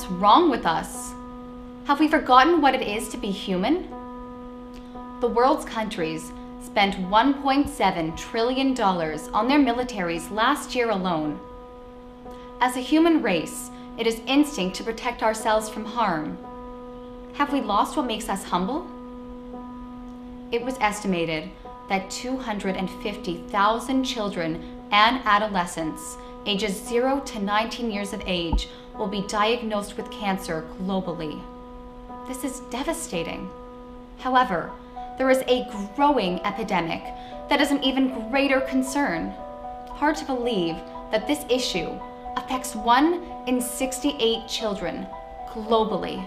What's wrong with us? Have we forgotten what it is to be human? The world's countries spent $1.7 trillion on their militaries last year alone. As a human race, it is instinct to protect ourselves from harm. Have we lost what makes us humble? It was estimated that 250,000 children and adolescents ages 0 to 19 years of age will be diagnosed with cancer globally. This is devastating. However, there is a growing epidemic that is an even greater concern. Hard to believe that this issue affects 1 in 68 children globally.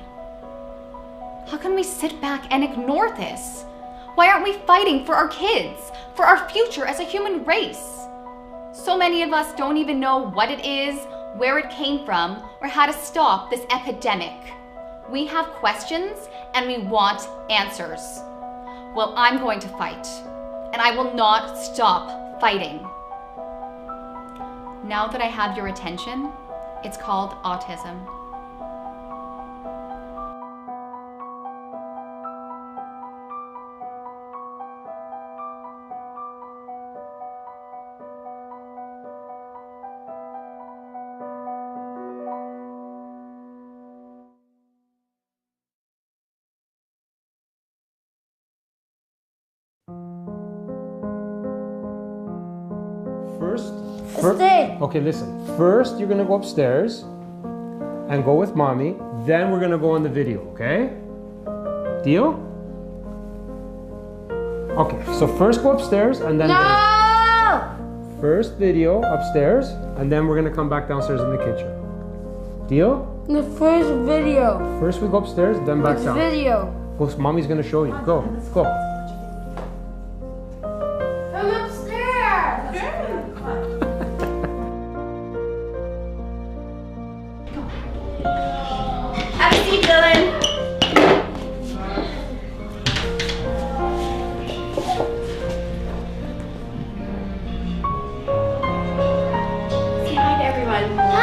How can we sit back and ignore this? Why aren't we fighting for our kids, for our future as a human race? So many of us don't even know what it is, where it came from, or how to stop this epidemic. We have questions and we want answers. Well, I'm going to fight, and I will not stop fighting. Now that I have your attention, it's called autism. Okay, listen. First, you're gonna go upstairs and go with mommy. Then we're gonna go on the video, okay? Deal? Okay, so first go upstairs and then... No! First video upstairs, and then we're gonna come back downstairs in the kitchen. Deal? The first video. First we go upstairs, then back down. Video. Go, mommy's gonna show you. Go, go. I'm upstairs. Have a seat, Dylan. Say hi to everyone. Hi.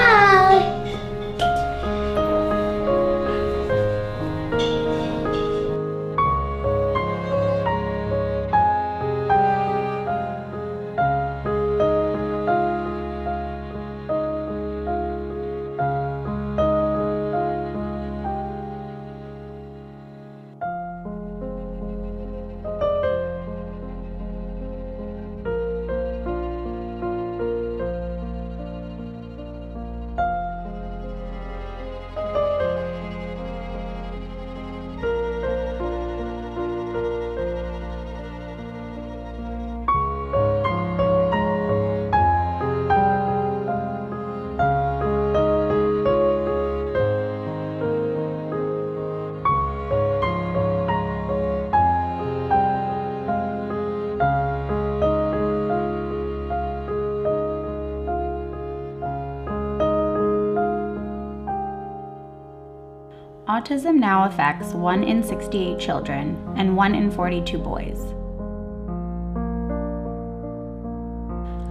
Autism now affects 1 in 68 children and 1 in 42 boys.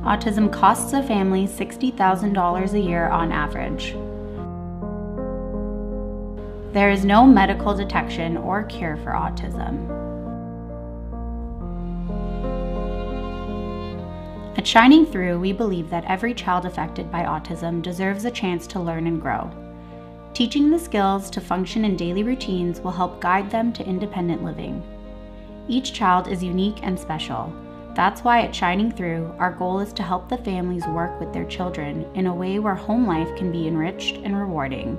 Autism costs a family $60,000 a year on average. There is no medical detection or cure for autism. At Shining Through, we believe that every child affected by autism deserves a chance to learn and grow. Teaching the skills to function in daily routines will help guide them to independent living. Each child is unique and special. That's why at Shining Through, our goal is to help the families work with their children in a way where home life can be enriched and rewarding.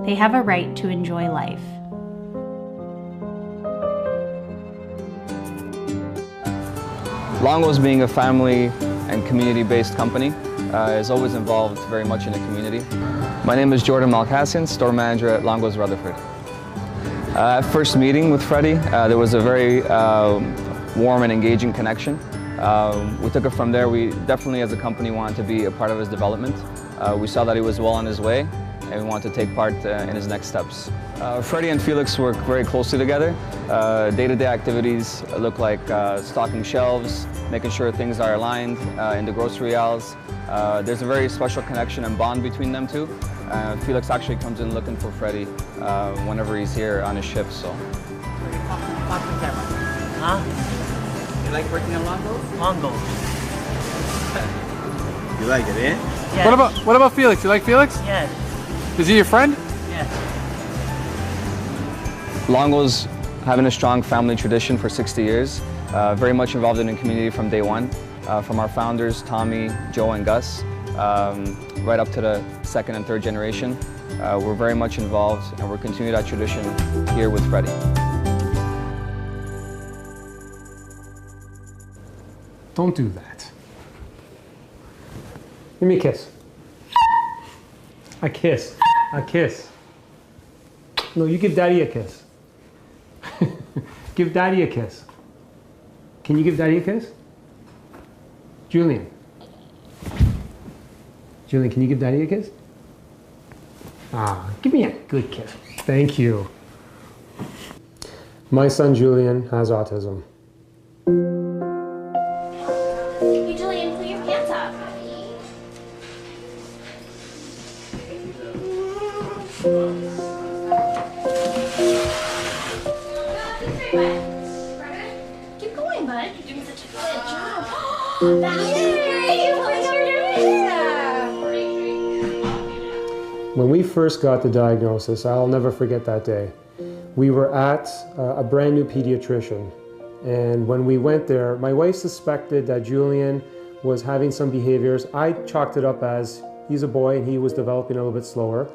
They have a right to enjoy life. Longo's, being a family and community-based company, is always involved very much in the community. My name is Jordan Malkassian, store manager at Longo's Rutherford. At first meeting with Freddie, there was a very warm and engaging connection. We took it from there. We definitely, as a company, wanted to be a part of his development. We saw that he was well on his way, and we wanted to take part in his next steps. Freddie and Felix work very closely together. Day-to-day activities look like stocking shelves, making sure things are aligned in the grocery aisles. There's a very special connection and bond between them two. Felix actually comes in looking for Freddie whenever he's here on his shift. So. Huh? You like working on longbows? Longbows. You like it, eh? Yes. What about Felix? You like Felix? Yes. Is he your friend? Yes. Longo's having a strong family tradition for 60 years, very much involved in the community from day one, from our founders, Tommy, Joe, and Gus, right up to the second and third generation. We're very much involved, and we're continuing that tradition here with Freddie. Don't do that. Give me a kiss. A kiss. A kiss. No, you give Daddy a kiss. Give Daddy a kiss. Can you give Daddy a kiss? Julian. Julian, can you give Daddy a kiss? Ah, give me a good kiss. Thank you. My son Julian has autism. Hey, Julian, put your pants up. Keep going, bud. You're doing such a good job. That's great. When we first got the diagnosis, I'll never forget that day. We were at a brand new pediatrician, and when we went there, my wife suspected that Julian was having some behaviors. I chalked it up as he's a boy and he was developing a little bit slower.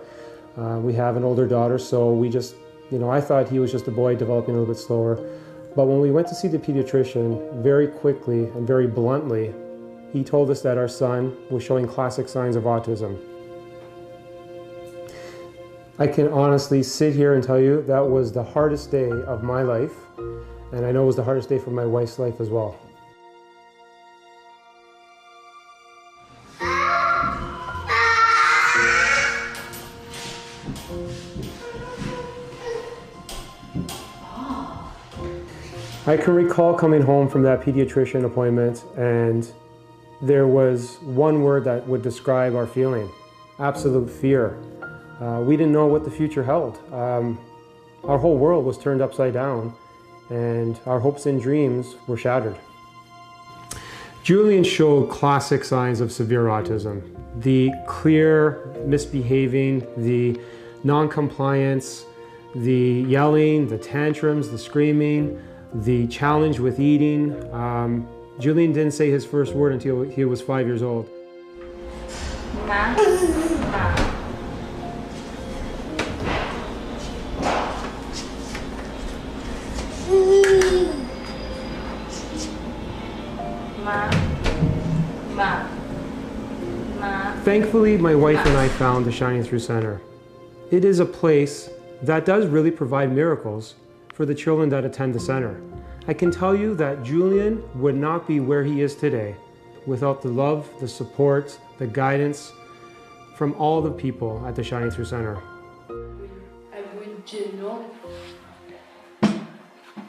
We have an older daughter, so we just, I thought he was just a boy developing a little bit slower. But when we went to see the pediatrician, very quickly and very bluntly, he told us that our son was showing classic signs of autism. I can honestly sit here and tell you that was the hardest day of my life, and I know it was the hardest day for my wife's life as well. I can recall coming home from that pediatrician appointment, and there was one word that would describe our feeling: absolute fear. We didn't know what the future held. Our whole world was turned upside down, and our hopes and dreams were shattered. Julian showed classic signs of severe autism: the clear misbehaving, the non-compliance, the yelling, the tantrums, the screaming, the challenge with eating. Julian didn't say his first word until he was 5 years old. Ma. Thankfully, my wife and I found the Shining Through Center. It is a place that does really provide miracles for the children that attend the center. I can tell you that Julian would not be where he is today without the love, the support, the guidance from all the people at the Shining Through Center. I want to know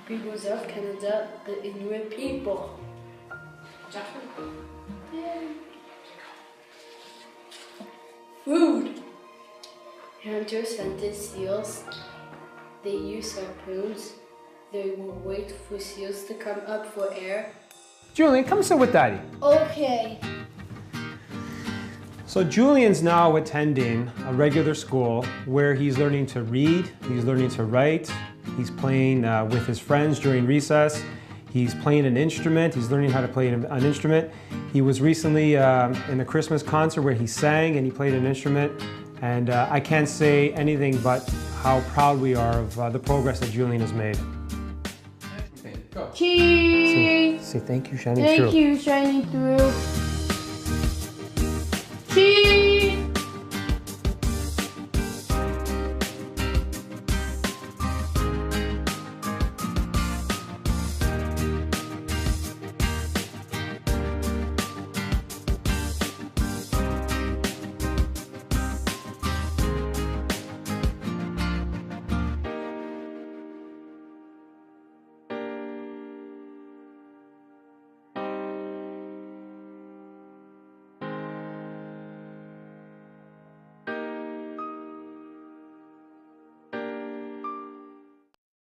peoples of Canada, the Inuit people. Food. Hunters hunted seals. They use harpoons. They will wait for seals to come up for air. Julian, come sit with Daddy. Okay. So Julian's now attending a regular school where he's learning to read, he's learning to write, he's playing with his friends during recess, he's playing an instrument, he's learning how to play an instrument. He was recently in a Christmas concert where he sang and he played an instrument, and I can't say anything but how proud we are of the progress that Julian has made. Go. Cheese. Say thank you, Shining Through. Thank you, Shining Through. Cheese.